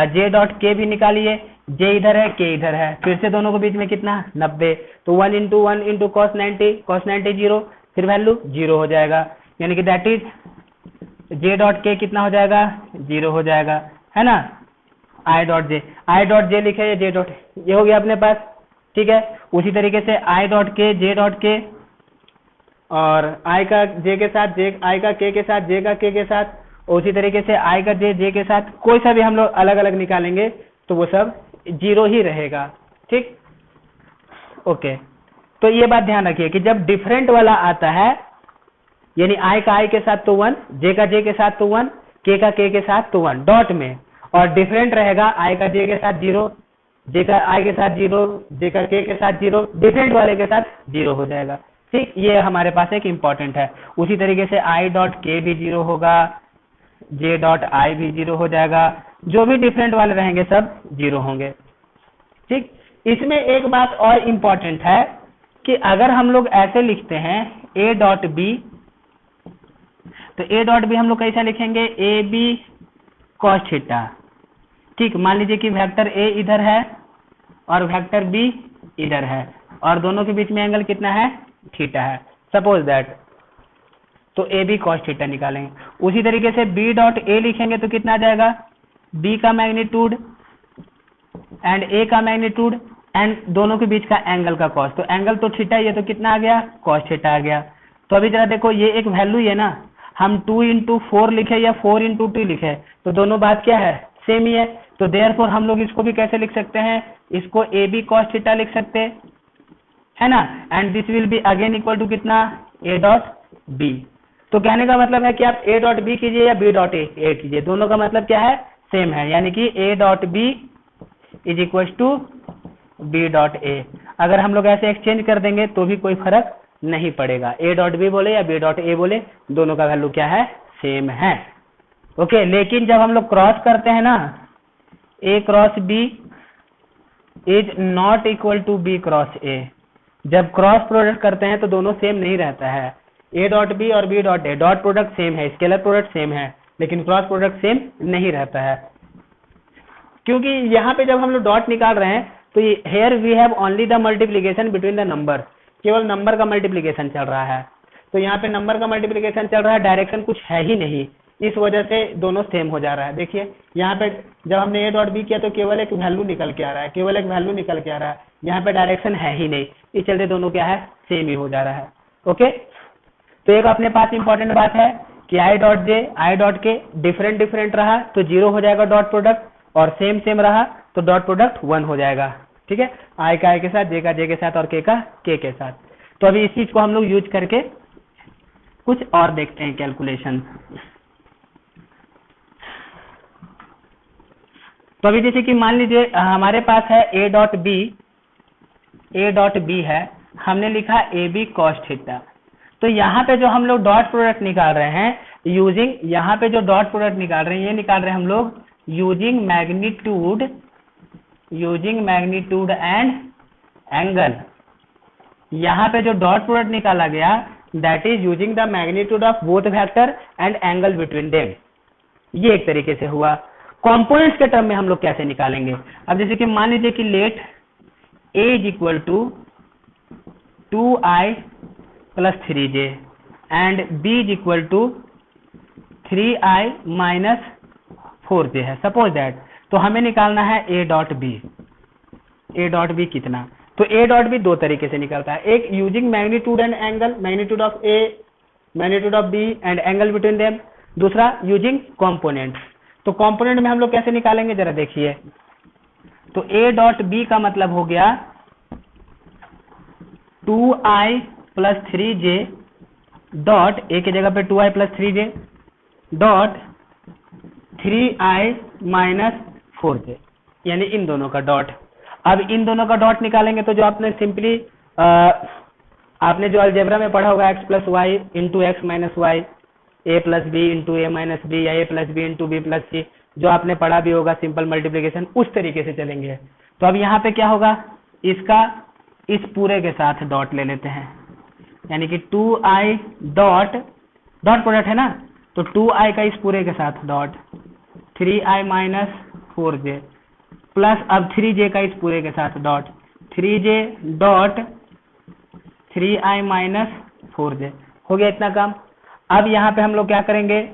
J डॉट K भी निकालिए, J इधर है K इधर है, फिर से दोनों के बीच में कितना 90, तो 1 इंटू cos 90 जीरो, फिर वैल्यू जीरो हो जाएगा, यानी कि that is J dot K कितना हो जाएगा, जीरो हो जाएगा, है ना। I डॉट J लिखे, J डॉट ये हो गया अपने पास, ठीक है। उसी तरीके से I dot K J dot K और I का J के साथ I का K के साथ J का K के साथ, उसी तरीके से I का J के साथ, कोई सा भी हम लोग अलग अलग निकालेंगे तो वो सब जीरो ही रहेगा, ठीक। ओके, तो ये बात ध्यान रखिए कि जब डिफरेंट वाला आता है, यानी I का I के साथ तो 1, J का J के साथ तो 1, K का K के साथ तो 1 डॉट में, और डिफरेंट रहेगा I का J के साथ 0, J का I के साथ 0, J का K के साथ 0, डिफरेंट वाले के साथ 0 हो जाएगा, ठीक। ये हमारे पास एक इम्पोर्टेंट है। उसी तरीके से I डॉट K भी 0 होगा, J डॉट I भी 0 हो जाएगा, जो भी डिफरेंट वाले रहेंगे सब 0 होंगे, ठीक। इसमें एक बात और इम्पोर्टेंट है कि अगर हम लोग ऐसे लिखते हैं A डॉट B, तो A डॉट B हम लोग कैसे लिखेंगे, ए बी कॉस थीटा, ठीक। मान लीजिए कि वेक्टर A इधर है और वेक्टर B इधर है और दोनों के बीच में एंगल कितना है, थीटा है, सपोज दैट, तो ए बी कॉस थीटा निकालेंगे। उसी तरीके से B डॉट A लिखेंगे तो कितना आ जाएगा, B का मैग्नीट्यूड एंड A का मैग्नीट्यूड एंड दोनों के बीच का एंगल का कॉस, तो एंगल तो थीटा, ये तो कितना आ गया, कॉस थीटा आ गया। तो अभी जरा देखो, ये एक वैल्यू है ना, हम 2 इंटू 4 लिखे या 4 इंटू 2 लिखे, तो दोनों बात क्या है, सेम ही है। तो देयरफॉर हम लोग इसको भी कैसे लिख सकते हैं, इसको ए बी कॉस थीटा लिख सकते हैं, है ना, and this will be again equal to कितना, ए डॉट बी। तो कहने का मतलब है कि आप ए डॉट बी कीजिए या बी डॉट ए कीजिए, दोनों का मतलब क्या है, सेम है, यानी कि a dot b is equal to b dot a. अगर हम लोग ऐसे एक्सचेंज कर देंगे तो भी कोई फर्क नहीं पड़ेगा, ए डॉट बी बोले या बी डॉट ए बोले, दोनों का वैल्यू क्या है, सेम है। ओके, लेकिन जब हम लोग क्रॉस करते हैं ना, A cross B is not equal to B cross A, जब क्रॉस प्रोडक्ट करते हैं तो दोनों सेम नहीं रहता है। ए डॉट बी और b dot a dot product same है, स्केलर प्रोडक्ट सेम है, लेकिन क्रॉस प्रोडक्ट सेम नहीं रहता है, क्योंकि यहाँ पे जब हम लोग डॉट निकाल रहे हैं तो here we have only the multiplication between the number, केवल नंबर का मल्टीप्लीकेशन चल रहा है। तो यहाँ पे नंबर का मल्टीप्लीकेशन चल रहा है, डायरेक्शन कुछ है ही नहीं, इस वजह से दोनों सेम हो जा रहा है। देखिए यहाँ पे जब हमने ए डॉट बी किया तो केवल एक वैल्यू निकल के आ रहा है, केवल एक वैल्यू निकल के आ रहा है, यहाँ पे डायरेक्शन है ही नहीं, इस चलते दोनों क्या है, सेम ही हो जा रहा है। ओके, तो एक अपने पास इंपॉर्टेंट बात है कि I dot J I dot के डिफरेंट डिफरेंट रहा तो 0 हो जाएगा डॉट प्रोडक्ट, और सेम सेम रहा तो डॉट प्रोडक्ट 1 हो जाएगा, ठीक है। आई का आई के साथ, जे का जे के साथ और के का के साथ। तो अभी इस चीज को हम लोग यूज करके कुछ और देखते हैं कैलकुलेशन। तो अभी जैसे कि मान लीजिए हमारे पास है ए डॉट बी है, हमने लिखा ए बी कॉस थीटा। तो यहाँ पे जो हम लोग डॉट प्रोडक्ट निकाल रहे हैं यूजिंग, यहाँ पे जो डॉट प्रोडक्ट निकाल रहे हैं ये निकाल रहे हैं हम लोग यूजिंग मैग्नीट्यूड एंड एंगल। यहाँ पे जो डॉट प्रोडक्ट निकाला गया that is using the magnitude of both vector and angle between them. ये एक तरीके से हुआ। कंपोनेंट्स के टर्म में हम लोग कैसे निकालेंगे, अब जैसे कि मान लीजिए कि let a is equal to 2i plus 3j and b is equal to 3i minus 4j है, सपोज दैट। तो हमें निकालना है ए डॉट बी कितना, तो ए डॉट बी दो तरीके से निकलता है, एक using magnitude and angle, magnitude of a magnitude of b and angle between them, दूसरा यूजिंग कंपोनेंट। तो कंपोनेंट में हम लोग कैसे निकालेंगे जरा देखिए। तो ए डॉट बी का मतलब हो गया 2i plus 3j dot A की जगह पे 2i plus 3j dot 3i minus 4j, यानी इन दोनों का डॉट। अब इन दोनों का डॉट निकालेंगे तो जो आपने सिंपली आपने जो अलजेब्रा में पढ़ा होगा x plus y into x minus y, a plus b into a minus b या a plus b into b plus c, जो आपने पढ़ा भी होगा सिंपल मल्टीप्लीकेशन, उस तरीके से चलेंगे। तो अब यहाँ पे क्या होगा, इसका इस पूरे के साथ डॉट ले लेते हैं, यानी कि 2i डॉट प्रोडक्ट है ना, तो 2i का इस पूरे के साथ dot 3i minus 4j plus अब 3j का इस पूरे के साथ dot 3j dot 3i minus 4j। हो गया इतना काम। अब यहाँ पे हम लोग क्या करेंगे,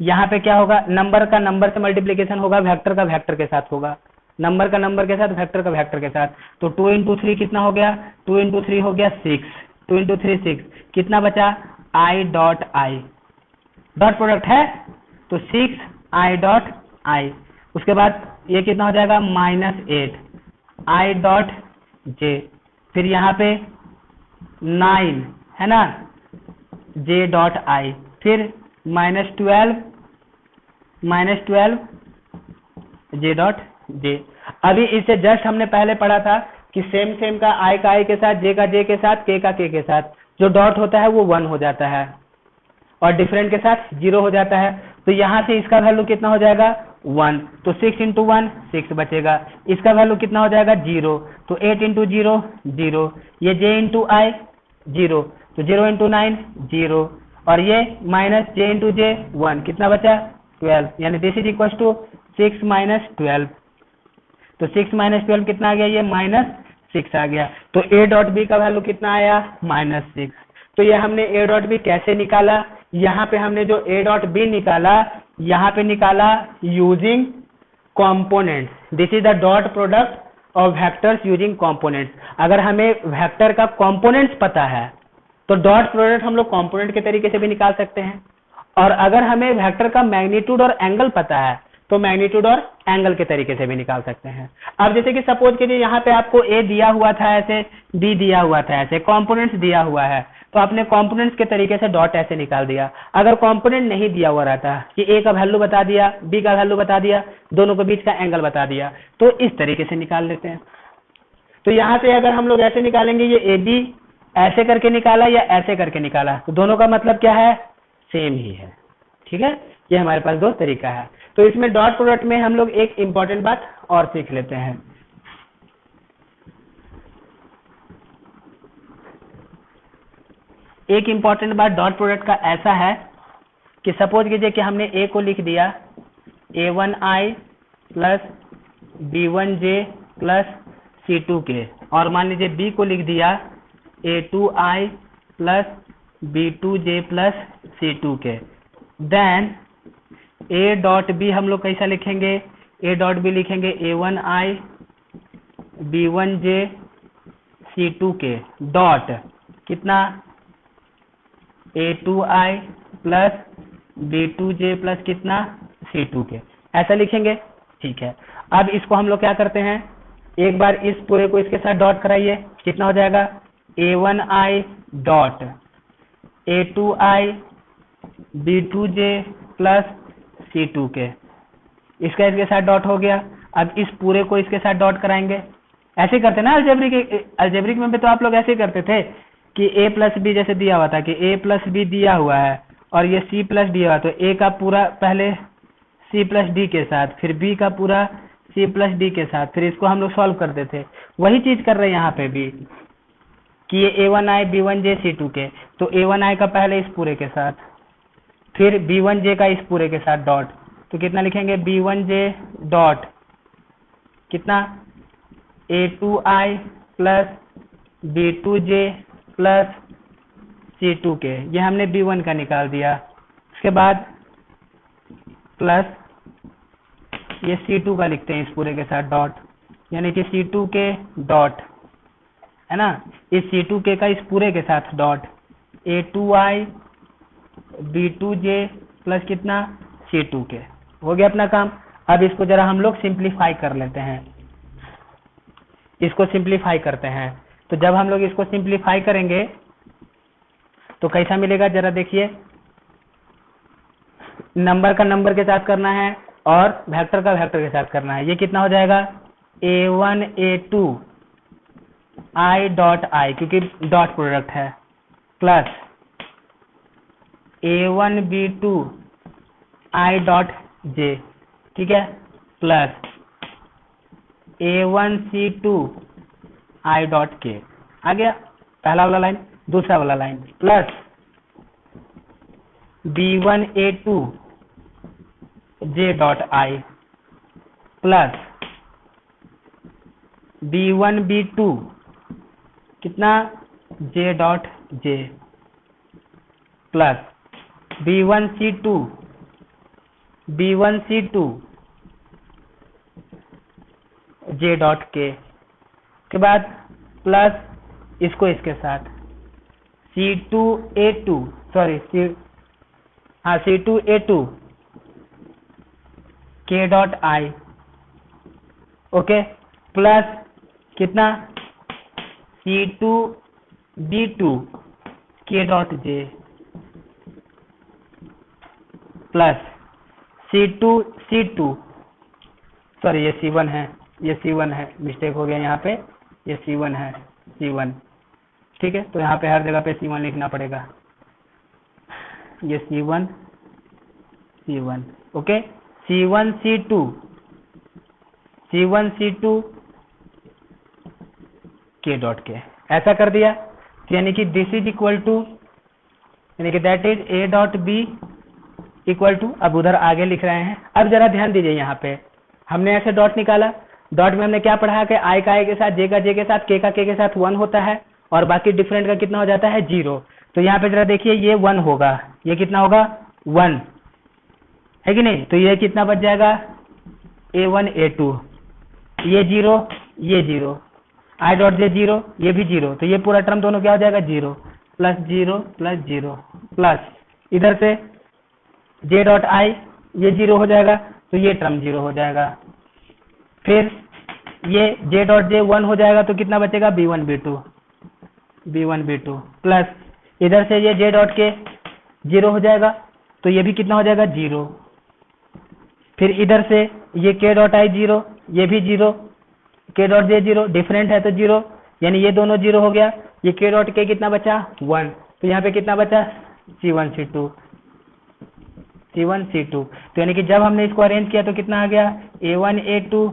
यहाँ पे क्या होगा, नंबर का नंबर से मल्टीप्लीकेशन होगा, वेक्टर का वेक्टर के साथ होगा, नंबर का नंबर के साथ, वेक्टर का वेक्टर के साथ। तो 2 इंटू 3 कितना हो गया, 2 इंटू 3 हो गया 6, 2 इंटू 3 6, कितना बचा i dot I, dot product है तो 6i डॉट आई। उसके बाद ये कितना हो जाएगा -8 i डॉट j, फिर यहाँ पे 9 है ना j डॉट आई, फिर -12 j डॉट j। अभी इसे जस्ट हमने पहले पढ़ा था कि सेम का i के साथ, j का j के साथ, k का k के साथ जो डॉट होता है वो 1 हो जाता है और डिफरेंट के साथ 0 हो जाता है। तो यहाँ से इसका वैल्यू कितना हो जाएगा 1, तो 6 इंटू 1 6 बचेगा, इसका वैल्यू कितना हो जाएगा 0, तो 8 इंटू 0 0, ये j इंटू आई 0, तो 0 इंटू 9 0, और ये माइनस j इंटू j 1, कितना बचा 12, यानी this is equal to 6 minus 12, तो 6 माइनस 12 कितना आ गया, ये -6 आ गया। तो a डॉट बी का वैल्यू कितना आया -6। तो ये हमने a डॉट बी कैसे निकाला, यहाँ पे हमने जो a डॉट बी निकाला, यहाँ पे निकाला using components, this is the dot product of vectors using components. अगर हमें वेक्टर का कॉम्पोनेंट्स पता है तो डॉट प्रोडक्ट हम लोग कॉम्पोनेंट के तरीके से भी निकाल सकते हैं, और अगर हमें वेक्टर का मैग्नीट्यूड और एंगल पता है तो मैग्नीट्यूड और एंगल के तरीके से भी निकाल सकते हैं। अब जैसे कि सपोज कीजिए यहाँ पे आपको a दिया हुआ था ऐसे, b दिया हुआ था ऐसे, कंपोनेंट्स दिया हुआ है, तो आपने कंपोनेंट्स के तरीके से डॉट ऐसे निकाल दिया। अगर कंपोनेंट नहीं दिया हुआ रहता कि a का वैल्यू बता दिया, b का वैल्यू बता दिया, दोनों के बीच का एंगल बता दिया, तो इस तरीके से निकाल लेते हैं। तो यहाँ से अगर हम लोग ऐसे निकालेंगे, ये ab ऐसे करके निकाला या ऐसे करके निकाला, तो दोनों का मतलब क्या है, सेम ही है। ठीक है, ये हमारे पास दो तरीका है। तो इसमें डॉट प्रोडक्ट में हम लोग एक इंपॉर्टेंट बात और सीख लेते हैं। एक इंपॉर्टेंट बात डॉट प्रोडक्ट का ऐसा है कि सपोज कीजिए कि हमने a को लिख दिया a1i plus b1j plus c2k, और मान लीजिए b को लिख दिया a2i plus b2j plus c2k। Then a dot b हम लोग कैसा लिखेंगे, a डॉट बी लिखेंगे a1i b1j c2k डॉट कितना a2i प्लस b2j प्लस कितना c2k, ऐसा लिखेंगे। ठीक है, अब इसको हम लोग क्या करते हैं, एक बार इस पूरे को इसके साथ डॉट कराइए, कितना हो जाएगा a1i dot a2i b2j plus c2k, इसका इसके साथ डॉट हो गया। अब इस पूरे को इसके साथ डॉट कराएंगे, ऐसे करते ना अलजेब्रिक में भी तो आप लोग ऐसे करते थे कि a प्लस बी जैसे दिया हुआ था कि a प्लस बी दिया हुआ है और ये c प्लस डी हुआ, तो a का पूरा पहले c प्लस डी के साथ, फिर b का पूरा c प्लस डी के साथ, फिर इसको हम लोग सॉल्व करते थे। वही चीज कर रहे हैं यहाँ पे भी कि ये a1i b1j c2k, तो a1i का पहले इस पूरे के साथ, फिर b1j का इस पूरे के साथ डॉट, तो कितना लिखेंगे b1j डॉट कितना a2i plus b2j plus c2k, ये हमने b1 का निकाल दिया। उसके बाद प्लस ये c2 का लिखते हैं इस पूरे के साथ डॉट, यानी कि c2k डॉट है ना, इस c2k का इस पूरे के साथ डॉट a2i b2j प्लस कितना c2k। हो गया अपना काम। अब इसको जरा हम लोग सिंप्लीफाई कर लेते हैं, इसको सिंप्लीफाई करते हैं। तो जब हम लोग इसको सिंप्लीफाई करेंगे तो कैसा मिलेगा, जरा देखिए, नंबर का नंबर के साथ करना है और वेक्टर का वेक्टर के साथ करना है। ये कितना हो जाएगा a1 a2 i dot I, क्योंकि डॉट प्रोडक्ट है, plus a1 b2 i dot j, ठीक है, प्लस A1C2 I डॉट के आ गया पहला वाला लाइन। दूसरा वाला line plus B1A2 J dot I plus B1B2 कितना J dot J plus B1C2 J dot के बाद प्लस इसको इसके साथ C2A2 C2A2 K dot I okay plus कितना C2B2 K dot J plus C2 sorry ये C1 है, ये C1 है, मिस्टेक हो गया यहाँ पे, ये C1 है, C1 ठीक है। तो यहाँ पे हर जगह पे C1 लिखना पड़ेगा, ये C1 okay. C1C2 K dot के ऐसा कर दिया, यानी कि दिस इज इक्वल टू, यानी कि that is A dot B equal to, अब उधर आगे लिख रहे हैं। अब जरा ध्यान दीजिए, यहाँ पे हमने ऐसे डॉट निकाला, डॉट में हमने क्या पढ़ा कि I का I के साथ, J का J के साथ, K का K के साथ 1 होता है और बाकी डिफरेंट का कितना हो जाता है 0। तो यहाँ पे जरा देखिए ये 1 होगा, ये कितना होगा 1 है कि नहीं। तो ये कितना बच जाएगा A1 A2, ये 0 ये 0, I डॉट J 0 ये भी 0, तो ये पूरा टर्म दोनों क्या हो जाएगा 0 प्लस 0 प्लस 0 प्लस इधर से J डॉट I ये 0 हो जाएगा, तो ये टर्म 0 हो जाएगा। फिर ये J डॉट J 1 हो जाएगा, तो कितना बचेगा B1 B2 प्लस इधर से ये J डॉट K 0 हो जाएगा, तो ये भी कितना हो जाएगा 0। फिर इधर से ये K डॉट I 0 ये भी 0, K डॉट J 0 डिफरेंट है तो 0, यानी ये दोनों 0 हो गया। ये K डॉट K कितना बचा 1, तो यहाँ पे कितना बचा C1C2। तो यानी कि जब हमने इसको अरेंज किया तो कितना आ गया A1 A2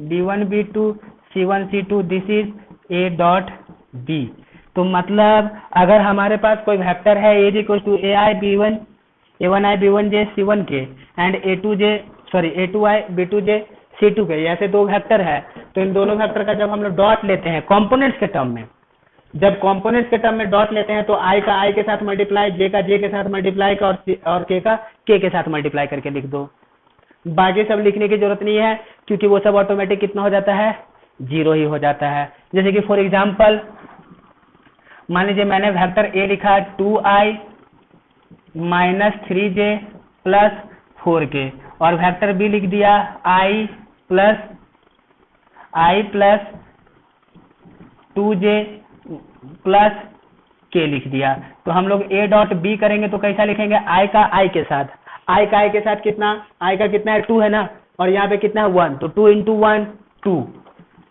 B1 B2 C1C2 this is A dot B। तो मतलब अगर हमारे पास कोई वेक्टर है A equal to AI B1 A1I B1J C1K and A2I B2J C2K, ऐसे दो वेक्टर है, तो इन दोनों वेक्टर का जब हम लोग डॉट लेते हैं कंपोनेंट्स के टर्म में, जब कंपोनेंट्स के टर्म में डॉट लेते हैं तो I का I के साथ मल्टीप्लाई, J का J के साथ मल्टीप्लाई और K का K के साथ मल्टीप्लाई करके लिख दो। बाकी सब लिखने की जरूरत नहीं है, क्योंकि वो सब ऑटोमेटिक कितना हो जाता है 0 ही हो जाता है। जैसे कि फॉर एग्जाम्पल मान लीजिए मैंने वेक्टर A लिखा 2I minus 3J plus 4K और वेक्टर B लिख दिया I plus 2J plus K लिख दिया। तो हम लोग A डॉट B करेंगे तो कैसा लिखेंगे I का I के साथ कितना, I का कितना है 2 है ना, और यहाँ पे कितना है 1, तो 2 इंटू 1 2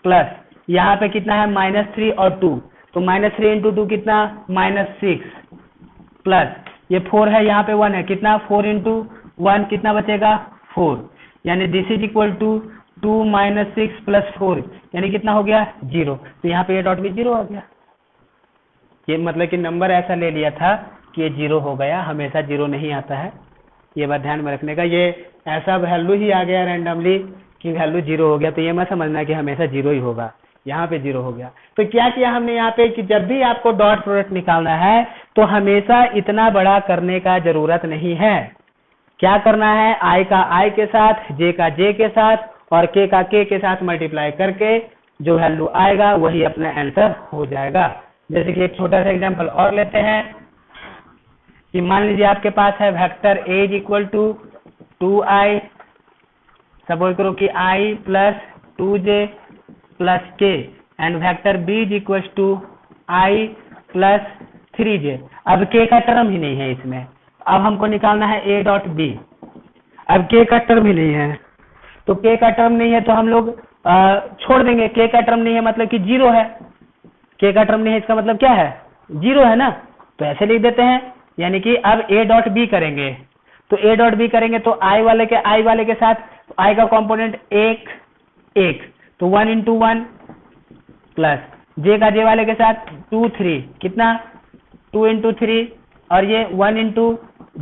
प्लस यहाँ पे कितना है -3 और 2, तो -3 इंटू 2 कितना -6 प्लस ये 4 है, यहाँ पे 1 है, कितना 4 इंटू 1 कितना बचेगा 4, यानी this is equal to 2 - 6 plus 4, यानी कितना हो गया 0। तो यहाँ पे ये डॉट भी 0 हो गया। ये मतलब कि नंबर ऐसा ले लिया था कि ये 0 हो गया, हमेशा 0 नहीं आता है, ये बात ध्यान में रखने का। ये ऐसा वैल्यू ही आ गया रैंडमली कि वैल्यू 0 हो गया, तो ये मत समझना कि हमेशा 0 ही होगा, यहाँ पे 0 हो गया। तो क्या किया हमने यहाँ पे कि जब भी आपको डॉट प्रोडक्ट निकालना है तो हमेशा इतना बड़ा करने का जरूरत नहीं है। क्या करना है, I का I के साथ, J का J के साथ और K का K के साथ मल्टीप्लाई करके जो वैल्यू आएगा वही अपना आंसर हो जाएगा। जैसे कि एक छोटा सा एग्जांपल और लेते हैं कि मान लीजिए आपके पास है vector A is equal to 2I, suppose करो कि I plus 2J plus K and vector B is equal to I plus 3J। अब K का टर्म ही नहीं है इसमें, अब हमको निकालना है A डॉट B। अब K का टर्म ही नहीं है, तो K का टर्म नहीं है तो हम लोग छोड़ देंगे। K का टर्म नहीं है मतलब कि 0 है, K का टर्म नहीं है इसका मतलब क्या है 0 है ना, तो ऐसे लिख देते हैं। यानी कि अब A डॉट B करेंगे, तो A डॉट B करेंगे तो I वाले के साथ I का कंपोनेंट 1 1, तो 1 इंटू 1 प्लस जे का जे वाले के साथ 2 3 कितना 2 इंटू 3 और ये 1 इंटू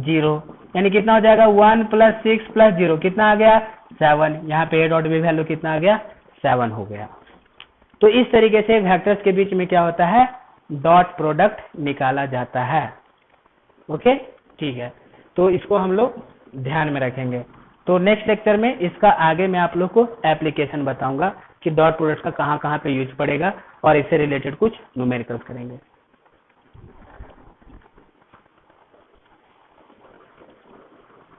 0 यानी कितना हो जाएगा 1 प्लस 6 प्लस 0 कितना आ गया 7। यहाँ पे ए डॉट बी वैल्यू कितना आ गया 7 हो गया। तो इस तरीके से वेक्टर्स के बीच में क्या होता है डॉट प्रोडक्ट निकाला जाता है। ओके ठीक है, तो इसको हम लोग ध्यान में रखेंगे। तो नेक्स्ट लेक्चर में इसका आगे मैं आप लोग को एप्लीकेशन बताऊंगा कि डॉट प्रोडक्ट का कहाँ कहाँ पे यूज पड़ेगा और इससे रिलेटेड कुछ न्यूमेरिकल्स करेंगे।